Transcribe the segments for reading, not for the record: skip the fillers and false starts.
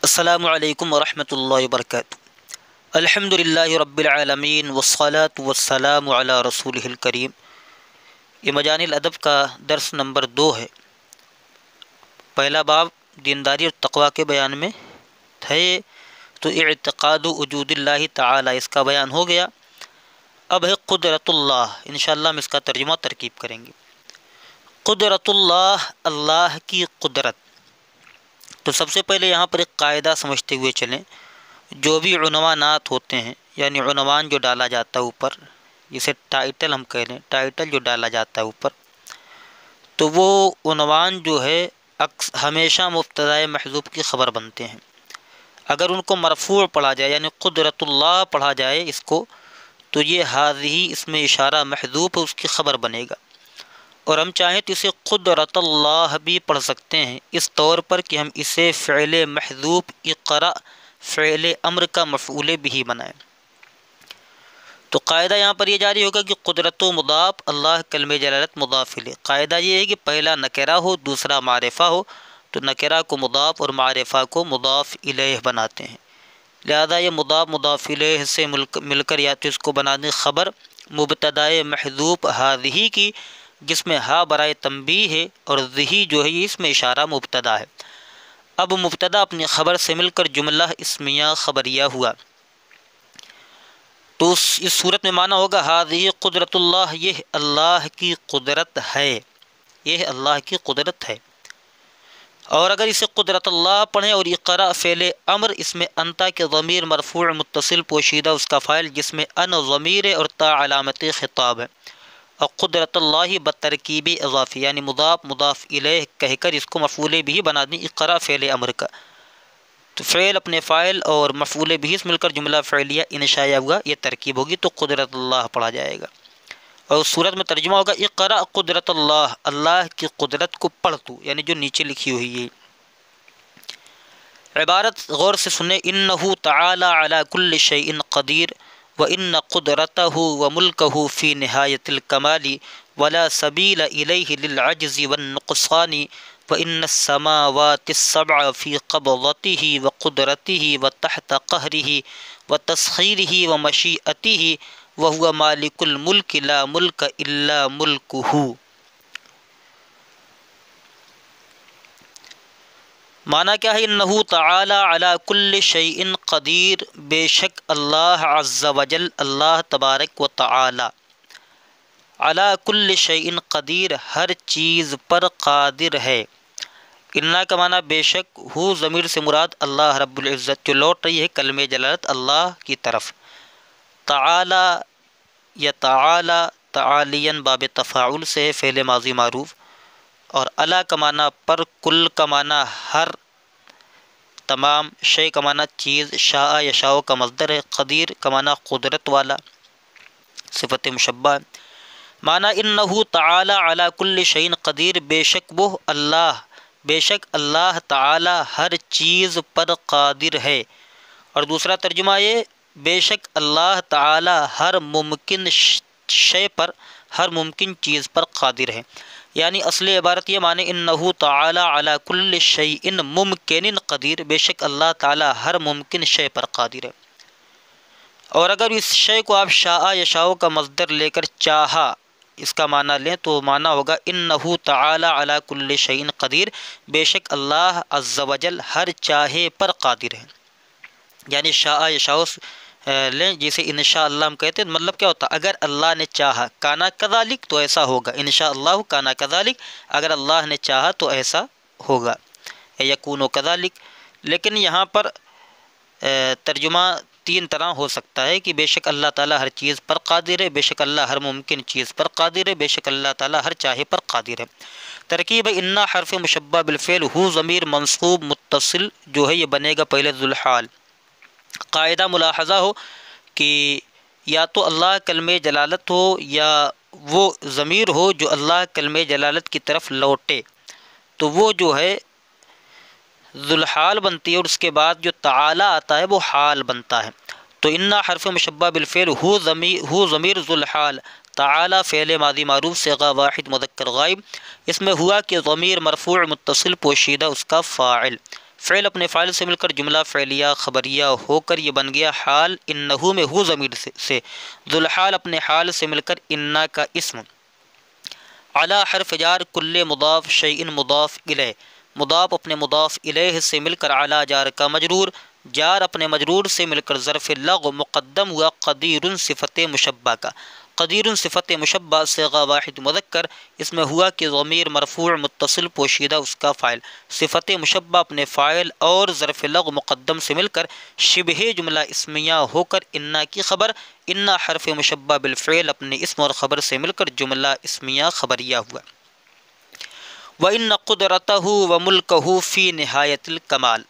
السلام علیکم ورحمۃ اللہ وبرکاتہ۔ الحمد للہ رب العالمین والصلاة والسلام علی رسولہ الکریم۔ یہ مجانی الادب کا درس نمبر 2 ہے۔ پہلا باب دینداری اور تقوی کے بیان میں تھے تو اعتقاد وجود اللہ تعالی اس کا بیان ہو گیا۔ اب ہے قدرت اللہ، انشاءاللہ ہم اس کا ترجمہ ترکیب کریں گے۔ قدرت اللہ، اللہ کی قدرت۔ تو سب سے پہلے یہاں پر ایک قاعدہ سمجھتے ہوئے چلیں، جو بھی عنوانات ہوتے ہیں یعنی عنوان جو ڈالا جاتا ہے اوپر، جسے ٹائٹل ہم کہہ لیں، ٹائٹل جو ڈالا جاتا ہے اوپر، تو وہ عنوان جو ہے ہمیشہ مبتدائے محذوف کی خبر بنتے ہیں۔ اگر ان کو مرفوع پڑھا جائے یعنی قدرت اللہ پڑھا جائے اس کو، تو یہ حاضی اس میں اشارہ محذوف ہے، اس کی خبر بنے گا۔ اور ہم چاہیں تو اسے قدرت اللہ بھی پڑھ سکتے ہیں، اس طور پر کہ ہم اسے فعل محذوف اقرأ فعل امر کا مفعول بھی بنائیں۔ تو قاعدہ یہاں پر یہ جاری ہوگا کہ قدرت و مضاف، اللہ کلمہ جلالت مضاف الیہ۔ قاعدہ یہ ہے کہ پہلا نکرہ ہو دوسرا معرفہ ہو، تو نکرہ کو مضاف اور معرفہ کو مضاف الیہ بناتے ہیں۔ لہذا یہ مضاف الیہ سے مل کر یا تو اس کو بنا دیں خبر مبتدائے محذوف ہذہ کی، جس میں ہا برائے تنبیہ ہے، اور ذہی جو ہے اس میں اشارہ مبتدا ہے۔ اب مبتدا اپنی خبر سے مل کر جملہ اسمیہ خبریہ ہوا، تو اس صورت میں معنی ہوگا ہذہ قدرت اللہ، یہ اللہ کی قدرت ہے، یہ اللہ کی قدرت ہے۔ اور اگر اسے قدرت اللہ پڑھیں اور اقرأ فعل امر، اس میں انتا کے ضمیر مرفوع متصل پوشیدہ اس کا فاعل جس میں ان ضمیر ہے اور تا علامت خطاب ہے، اور قدرت اللہ بترکیب اضافی یعنی مضاف الیہ کہہ کر اس کو مفعول بھی بنا دیں اقرأ فعل امر کا، تو فعل اپنے فاعل اور مفعول بھی مل کر جملہ فعلیہ انشائیہ ہوا، یہ ترکیب ہوگی تو قدرت اللہ پڑھا جائے گا۔ اور اس صورت میں ترجمہ ہوگا اقرأ قدرت اللہ، اللہ کی قدرت کو پڑھ تو، یعنی جو نیچے لکھی ہوئی ہے عبارت غور سے سنیں۔ انہ تعالی علی کل شیء قدیر وان قدرتہ وملکہ فی نہایت الکمال ولا سبیل الیہ للعجز والنقصان وان السماوات السبع فی قبضتہ وقدرتہ وتحت قہرہ وتسخیرہ ومشیئتہ وہو مالک الملک لا ملک الا ملکہ۔ معنی کیا ہے؟ انہ تعالی علی کل شیء قدیر، بے شک اللہ عز وجل، اللہ تبارک و تعالی، علی کل شیء قدیر، ہر چیز پر قادر ہے۔ انا کا معنی بے شک، ہو ضمیر سے مراد اللہ رب العزت جو لوٹ رہی ہے کلمہ جلالت اللہ کی طرف۔ تعالی یا تعالی تعالین باب تفاعل سے فعل ماضی معروف، اور علی کا معنی پر، کل کا معنی ہر، تمام، شے کا معنی چیز، شاء یشاء کا مصدر ہے، قدیر کا معنی قدرت والا، صفت مشبہ۔ معنی انہ تعالی علی کل شیء قدیر، بے شک وہ اللہ، بے شک اللہ تعالی ہر چیز پر قادر ہے۔ اور دوسرا ترجمہ یہ، بے شک اللہ تعالی ہر ممکن شے پر، ہر ممکن چیز پر قادر ہے۔ یعنی اصل عبارت یہ معنی انہ تعالی علی کل شیء ممکن قدیر، بے شک اللہ تعالی ہر ممکن شے پر قادر ہے۔ اور اگر اس شے کو آپ شاء یشاء کا مصدر لے کر چاہا اس کا معنی لیں تو معنی ہوگا انہ تعالی علی کل شیء قدیر، بے شک اللہ عز وجل ہر چاہے پر قادر ہے۔ یعنی شاء یشاء لیں، جسے انشاء اللہ ہم کہتے ہیں، مطلب کیا ہوتا ہے؟ اگر اللہ نے چاہا کانا کذالک تو ایسا ہوگا، انشاء اللہ کانا کذالک، اگر اللہ نے چاہا تو ایسا ہوگا، یکون کذالک۔ لیکن یہاں پر ترجمہ 3 طرح ہو سکتا ہے کہ بے شک اللہ تعالیٰ ہر چیز پر قادر ہے، بے شک اللہ ہر ممکن چیز پر قادر ہے، بے شک اللہ تعالیٰ ہر چاہے پر قادر ہے۔ ترکیب انا حرف مشبہ بالفعل، ہو ضمیر منصوب متصل جو ہے یہ بنے گا پہلے ذو الحال۔ قاعدہ ملاحظہ ہو کہ یا تو اللہ کلمہ جلالت ہو یا وہ ضمیر ہو جو اللہ کلمہ جلالت کی طرف لوٹے، تو وہ جو ہے ذو الحال بنتی ہے، اور اس کے بعد جو تعالی آتا ہے وہ حال بنتا ہے۔ تو انا حرف مشبہ بالفعل، ہو ضمیر ذو الحال، تعالی فعل ماضی معروف صیغہ واحد مذکر غائب، اس میں ہوا کہ ضمیر مرفوع متصل پوشیدہ اس کا فاعل، فعل اپنے فاعل سے مل کر جملہ فعلیہ خبریہ ہو کر یہ بن گیا حال انہو میں ہو ضمیر سے ذوالحال اپنے حال سے مل کر انا کا اسم علی حرف جار کل مضاف شیء مضاف الیہ مضاف اپنے مضاف الیہ سے مل کر علی جار کا مجرور جار اپنے مجرور سے مل کر ظرف لغو مقدم ہوا قدیر صفت مشبہ کا قدیر صفت مشبہ صیغہ واحد مذکر اس میں ہوا کہ ضمیر مرفوع متصل پوشیدہ اس کا فاعل صفت مشبہ اپنے فاعل اور ظرف لغو مقدم سے مل کر شبہ جملہ اسمیہ ہو کر انا کی خبر انا حرف مشبہ بالفعل اپنے اسم اور خبر سے مل کر جملہ اسمیہ خبریہ ہوا وَإِنَّ قُدْرَتَهُ وَمُلْكَهُ فِي نِہَایَةِ الْکمال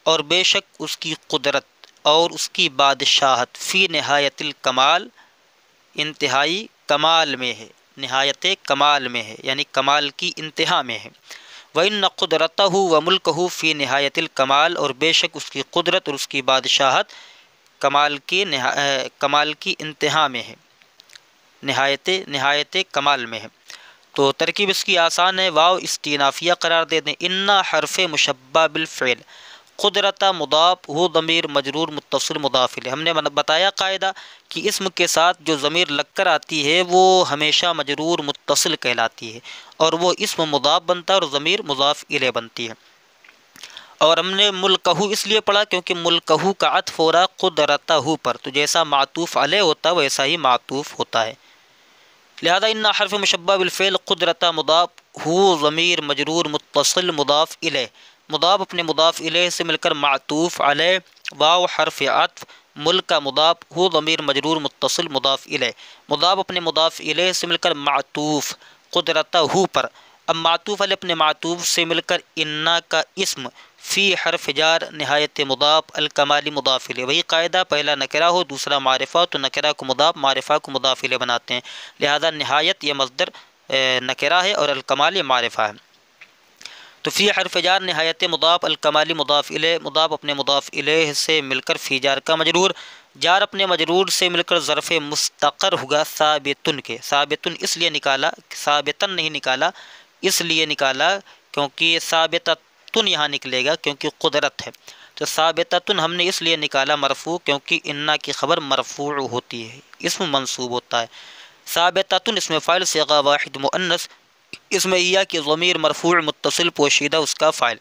اور بے شک اس کی قدرت اور اس کی بادشاہت فی نہایت الکمال انتہائی کمال میں ہے نہایت کمال میں ہے یعنی کمال کی انتہا میں ہے وَإِنَّ قُدْرَتَهُ وَمُلْكَهُ فِي نِہَایَةِ الْکمال اور بے شک اس کی قدرت اور اس کی بادشاہت کمال کی انتہا میں ہے نہایت کمال میں ہے تو ترکیب اس کی آسان ہے واو استینافیہ قرار دے دیں انا حرف مشبہ بالفعل قدرت مضاف ہو ضمیر مجرور متصل مضاف الیہ ہم نے بتایا قاعدہ کہ اسم کے ساتھ جو ضمیر لگ کر آتی ہے وہ ہمیشہ مجرور متصل کہلاتی ہے اور وہ اسم مضاف بنتا ہے اور ضمیر مضاف الیہ بنتی ہے اور ہم نے ملکہو اس لیے پڑھا کیونکہ ملکہو کا عطف ہو رہا قدرتہو پر تو جیسا معطوف علیہ ہوتا ہے ویسا ہی معطوف ہوتا ہے لہذا ان حرف مشبہ بالفعل قدرت مضاف ہو ضمیر مجرور متصل مضاف الیہ مضاف اپنے مضاف الیہ سے مل کر معطوف علیہ واو حرف عطف ملک مضاف ہو ضمیر مجرور متصل مضاف الیہ مضاف اپنے مضاف الیہ سے مل کر معطوف قدرتہ پر اب معطوف علیہ اپنے معطوف سے مل کر انا کا اسم فی حرف جار نہایت مضاف الکمالی مضاف الیہ وہی قاعدہ پہلا نکرہ ہو دوسرا معرفہ تو نکرہ کو مضاف معرفہ کو مضاف الیہ بناتے ہیں لہذا نہایت یہ مصدر نکرہ ہے اور الکمال یہ معرفہ ہے تو فی حرف جار نہایت مضاف الکمالی مضاف الیہ مضاف اپنے مضاف الیہ سے مل کر فی جار کا مجرور جار اپنے مجرور سے مل کر ظرف مستقر ہوگا ثابتن کے ثابتن اس لیے نکالا ثابتن نہیں نکالا اس لیے نکالا کیونکہ ثابتن یہاں نکلے گا کیونکہ قدرت ہے تو ثابتن ہم نے اس لیے نکالا مرفوع کیونکہ انا کی خبر مرفوع ہوتی ہے اسم منصوب ہوتا ہے ثابتن اس میں فاعل صیغہ واحد مؤنث اس میں یا کہ ضمیر مرفوع متصل پوشیدہ اس کا فاعل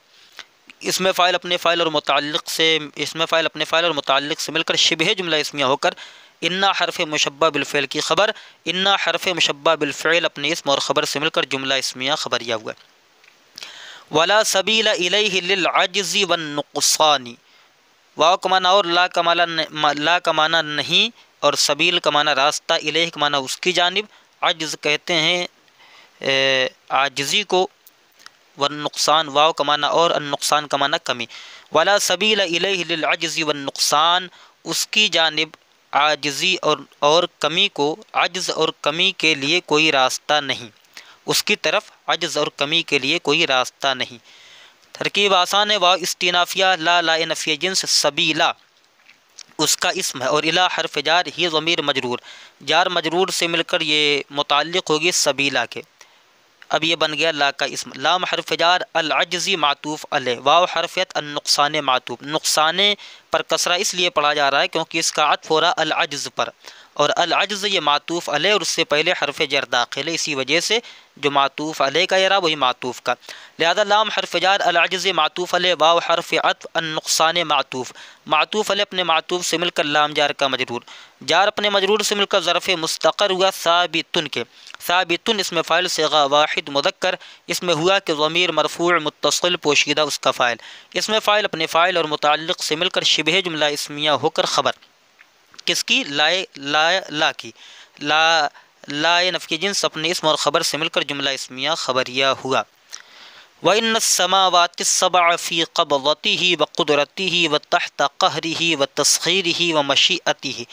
اس میں فاعل اپنے فاعل اور متعلق سے مل کر شبہ جملہ اسمیہ ہو کر انا حرف مشبہ بالفعل کی خبر انا حرف مشبہ بالفعل اپنے اسم اور خبر سے مل کر جملہ اسمیہ خبریہ ہوا ولا سبیل الیہ للعجز والنقصان واو کا معنی اور لا کا معنی نہیں اور سبیل کا معنی راستہ الیہ کا معنی اس کی جانب عجز کہتے ہیں عاجزی کو والنقصان واو کا معنی اور النقصان کا معنی کمی ولا سبیل الیہ للعجز والنقصان اس کی جانب عاجزی اور کمی کو عجز اور کمی کے لیے کوئی راستہ نہیں اس کی طرف عجز اور کمی کے لیے کوئی راستہ نہیں ترکیب آسان ہے واو استینافیہ لا نفی جنس سبیلا اس کا اسم ہے اور الی حرف جار ہی ضمیر مجرور جار مجرور سے مل کر یہ متعلق ہوگی سبیلا کے اب یہ بن گیا لا کا اسم لام حرف جار العجزی معطوف علیہ واو حرفیت النقصان معطوف نقصان پر کسرہ اس لیے پڑھا جا رہا ہے کیونکہ اس کا عطف ہو رہا العجز پر اور العجز یہ معطوف علیہ اور اس سے پہلے حرف جر داخل ہے اسی وجہ سے جو معطوف علیہ کا اعراب وہی معطوف کا لہذا لام حرف جار العجز معطوف علیہ واو حرف عطف النقصان معطوف علیہ اپنے معطوف سے مل کر لام جار کا مجرور جار اپنے مجرور سے مل کر ظرف مستقر ہوا ثابتن کے ثابتن اس میں فاعل صیغہ واحد مذکر اس میں ہوا کہ ضمیر مرفوع متصل پوشیدہ اس کا فاعل اس میں فاعل اپنے فاعل اور متعلق سے مل کر شبہ جملہ اسمیہ ہو کر خبر کس کی لا کی لا نفی جنس اپنے اسم اور خبر سے مل کر جملہ اسمیہ خبریہ ہوا وَإِنَّ السَّمَاوَاتِ السَّبْعَ فِي قَبْضَتِهِ وَقُدْرَتِهِ وَتَحْتَ قَهْرِهِ وَتَسْخِيرِهِ وَمَشِيئَتِهِ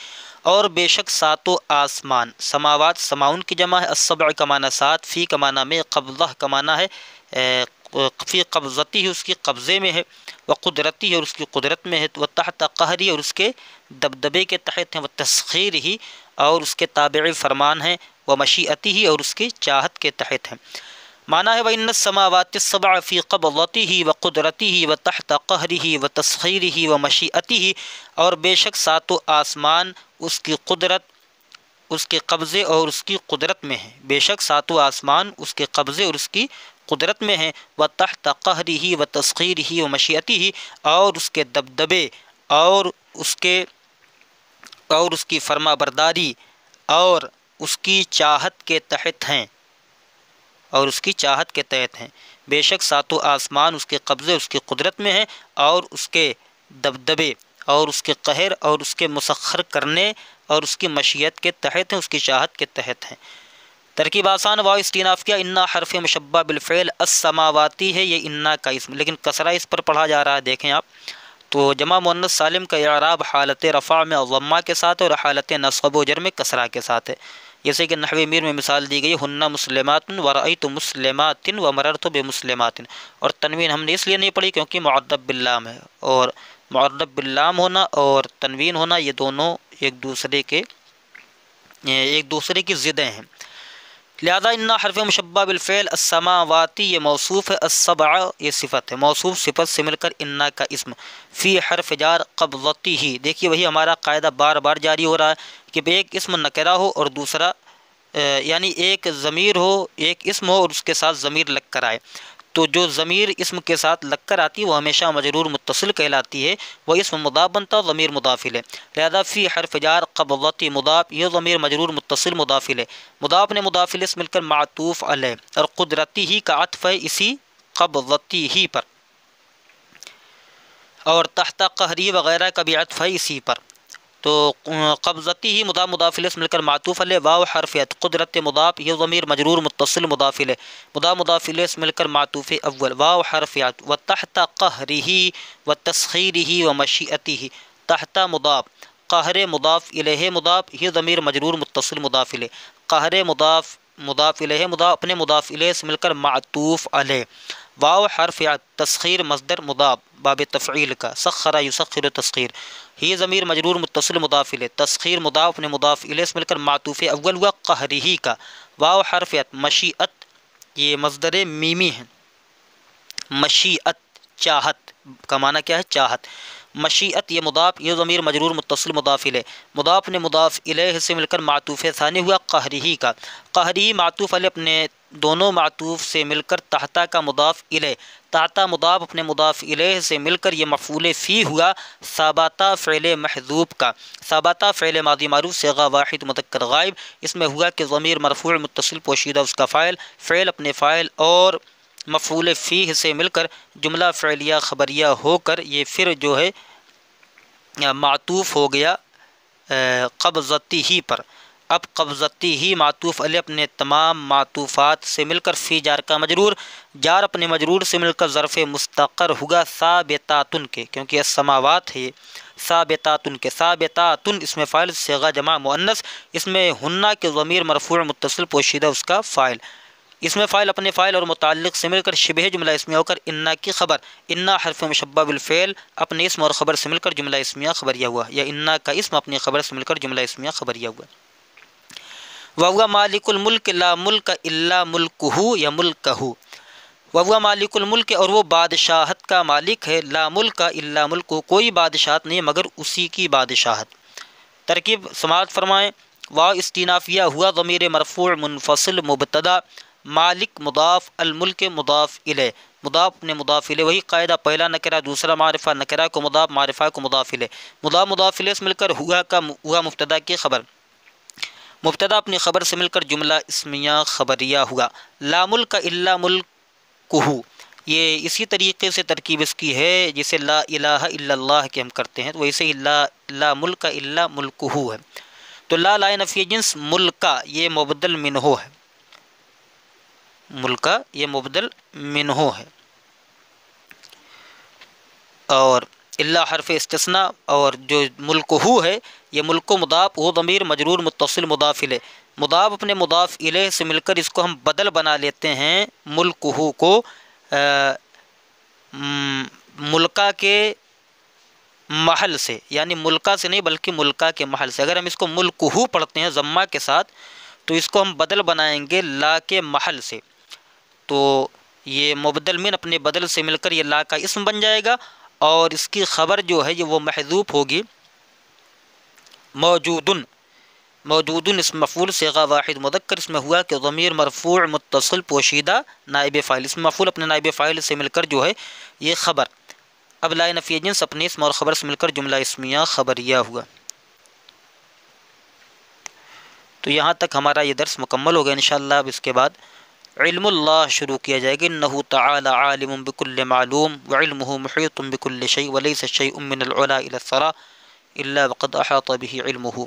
اور بے شک ساتوں آسمان سماوات سماؤن کی جمع ہے السبع کا معنی سات فی کا معنی میں قبضہ کا معنی ہے فی قبضتی اس کی قبضے میں ہے وقدرتی اور اس کی قدرت میں ہے وتحت قہری اور اس کے دبدبے کے تحت ہیں وتسخیرہ اور اس کے تابع فرمان ہیں ومشیئتہ اور اس کی چاہت کے تحت ہیں معنی ہے وَإِنَّ السَّمَاوَاتِ السَّبْعَ فِي قَبْضَتِهِ وَقُدْرَتِهِ وَتَحْتَ قَهْرِهِ وَتَسْخِيرِهِ وَمَشِيئَتِهِ، اور بے شک ساتوں آسمان اس کی قدرت، اس کے قبضے اور اس کی قدرت میں ہیں، بے شک ساتوں آسمان اس کے قبضے اور اس کی قدرت میں ہیں، وَتَحْتَ قَهْرِهِ وَتَسْخِيرِهِ وَمَشِيئَتِهِ، اور اس کے دبدبے اور اس کی فرما برداری اور اس کی چاہت کے تحت ہیں، اور اس کی چاہت کے تحت ہیں، بے شک ساتوں آسمان اس کے قبضے اس کی قدرت میں ہیں، اور اس کے دبدبے اور اس کے قہر اور اس کے مسخر کرنے اور اس کی مشیت کے تحت ہیں، اس کی چاہت کے تحت ہیں۔ ترکیب آسان واو استیناف کیا، انا حرف مشبہ بالفعل، السماواتی ہے یہ انا کا اسم، لیکن کسرہ اس پر پڑھا جا رہا ہے، دیکھیں آپ تو جمع مؤنث سالم کا اعراب حالت رفع میں ضمہ کے ساتھ اور حالت نصب و جر میں کسرہ کے ساتھ ہے، جیسے کہ نحو میر میں مثال دی گئی ہن مسلمات ورأیت مسلمات ومررت بمسلمات، اور تنوین ہم نے اس لیے نہیں پڑھی کیونکہ معرب باللام ہے، اور معرب باللام ہونا اور تنوین ہونا یہ دونوں ایک دوسرے کی ضدیں ہیں، لہذا انا حرف مشبہ بالفعل، السماواتی یہ موصوف ہے، السبع یہ صفت ہے، موصوف صفت سے مل کر انا کا اسم، فی حرف جار قبضتی ہی، دیکھیے وہی ہمارا قاعدہ بار بار جاری ہو رہا ہے کہ ایک اسم نکرہ ہو اور دوسرا یعنی ایک ضمیر ہو، ایک اسم ہو اور اس کے ساتھ ضمیر لگ کر آئے، تو جو ضمیر اسم کے ساتھ لگ کر آتی ہے وہ ہمیشہ مجرور متصل کہلاتی ہے، وہ اسم مضاف بنتا ہے، ضمیر مضاف ہے، لہذا فی حرف جار قبضتی مضاف، یہ ضمیر مجرور متصل مضاف ہے، مضاف نے مضاف الیہ سے مل کر معطوف علیہ، اور قدرتی ہی کا عطف ہے اسی قبضتی ہی پر، اور تحت قہری وغیرہ کا بھی عطف ہے اسی پر، تو قبضتی ہی مضاف مضاف الیہ سے مل کر معطوف علیہ، واو حرف عطف، قدرت مضاف یہ ضمیر مجرور متصل مضاف الیہ، مضاف مضاف الیہ سے مل کر معطوف اول، واو حرف عطف، وتحت قہرہ وتسخیرہ ومشیئتہ، تحت مضاف، قہر مضاف الیہ مضاف، یہ ضمیر مجرور متصل مضاف الیہ، قہر مضاف الیہ مضاف اپنے مضاف الیہ سے مل کر معطوف علیہ، واو حرف عطف، تسخیر مصدر مضاف باب تفعیل کا، سخر یسخر تسخیر، ہی ضمیر مجرور متصل مضاف الیہ، تسخیر مضاف اپنے مضاف الیہ سے مل کر معطوف اول ہوا قہرہ کا، واو حرف عطف، مشیئت یہ مصدر میمی ہے، مشیئت چاہت کا معنی کیا ہے، چاہت، مشیئت یہ مضاف یہ ضمیر مجرور متصل مضاف الیہ، مضاف نے مضاف الیہ سے مل کر معطوف ثانی ہوا قہرہ کا، قہرہ معطوف علیہ اپنے دونوں معطوف سے مل کر تحتا کا مضاف الیہ، تحتا مضاف اپنے مضاف الیہ سے مل کر یہ مفعول فی ہوا، ثابتہ فعل محذوب کا، ثابتہ فعل ماضی معروف صیغہ واحد مذکر غائب، اس میں ہوا کہ ضمیر مرفوع متصل پوشیدہ اس کا فاعل، فعل اپنے فاعل اور مفعول فیہ سے مل کر جملہ فعلیہ خبریہ ہو کر یہ پھر جو ہے معطوف ہو گیا قبضتی ہی پر، اب قبضتی ہی معطوف علیہ اپنے تمام معطوفات سے مل کر فی جار کا مجرور، جار اپنے مجرور سے مل کر ظرف مستقر ہوگا ثابتاتن کے، کیونکہ السماوات ہے ثابتاتن کے، ثابتاتن اس میں فاعل صیغہ جمع مؤنث، اس میں ہنہ کے ضمیر مرفوع متصل پوشیدہ اس کا فاعل، اس میں فاعل اپنے فاعل اور متعلق سے مل کر شبہ جملہ اسمیہ ہو کر انا کی خبر، انا حرف مشبہ بالفعل اپنے اسم اور خبر سے مل کر جملہ اسمیہ خبریہ ہوا، یا انا کا اسم اپنی خبر سے مل کر جملہ اسمیہ خبریہ ہوا۔ وَهُوَ مَالِكُ الْمُلْكِ لَا مُلْكَ إِلَّا مُلْكُهُ یا مُلْكَهُ، وَهُوَ مَالِكُ الْمُلْكِ اور وہ بادشاہت کا مالک ہے، لا ملک الا ملکہ کوئی بادشاہت نہیں مگر اسی کی بادشاہت۔ ترکیب سماعت فرمائیں، واو استینافیہ ہوا ضمیر مرفوع منفصل مبتدا، مالک مضاف، الملک مضاف الیہ، مضاف نے مضاف الیہ، وہی قاعدہ پہلا نکرہ دوسرا معرفہ، نکرہ کو مضاف معرفہ کو مضاف الیہ، مضاف الیہ سے مل کر ہوا مبتدا کی خبر، مبتدا اپنی خبر سے مل کر جملہ اسمیہ خبریہ ہوا، لا ملک الا ملکہ، یہ اسی طریقے سے ترکیب اس کی ہے جسے لا الہ الا اللہ کے ہم کرتے ہیں، تو ویسے ہی لا ملک الا ملکہ ہے، تو لا نفی جنس، ملکہ یہ مبدل منہ ہے، ملکہ یہ مبدل منہ ہے، اور اللہ حرف استثناء، اور جو ملکہ ہے یہ ملک و مضاف، وہ ضمیر مجرور متصل مضاف الیہ، مضاف اپنے مضاف الیہ سے مل کر اس کو ہم بدل بنا لیتے ہیں ملکہ کو ملکہ کے محل سے، یعنی ملکہ سے نہیں بلکہ ملکہ کے محل سے، اگر ہم اس کو ملکہ پڑھتے ہیں ضمہ کے ساتھ تو اس کو ہم بدل بنائیں گے لا کے محل سے، تو یہ مبدل من اپنے بدل سے مل کر یہ لا کا اسم بن جائے گا، اور اس کی خبر جو ہے وہ محذوف ہوگی موجودن۔ موجودن اسم مفعول صیغہ واحد مذکر، اس میں ہوا کہ ضمیر مرفوع متصل پوشیدہ نائب فاعل، اسم مفعول اپنے نائب فاعل سے مل کر جو ہے یہ خبر۔ اب لا نفی جنس اپنے اسم اور خبر سے مل کر جملہ اسمیہ خبریہ ہوا۔ تو یہاں تک ہمارا یہ درس مکمل ہوگا انشاءاللہ۔ اب اس کے بعد علم اللہ شروع کیا جائے گا۔ انہ تعالی عالم بکل معلوم وعلمہ محیط بکل شیء ولیس شیء من العلا الی الثرى الا وقد احاط به علمہ۔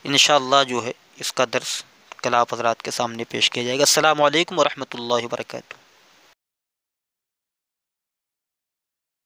انشاءاللہ جو ہے اس کا درس کل آپ حضرات کے سامنے پیش کیا جائے گا۔ السلام علیکم ورحمۃ اللہ وبرکاتہ۔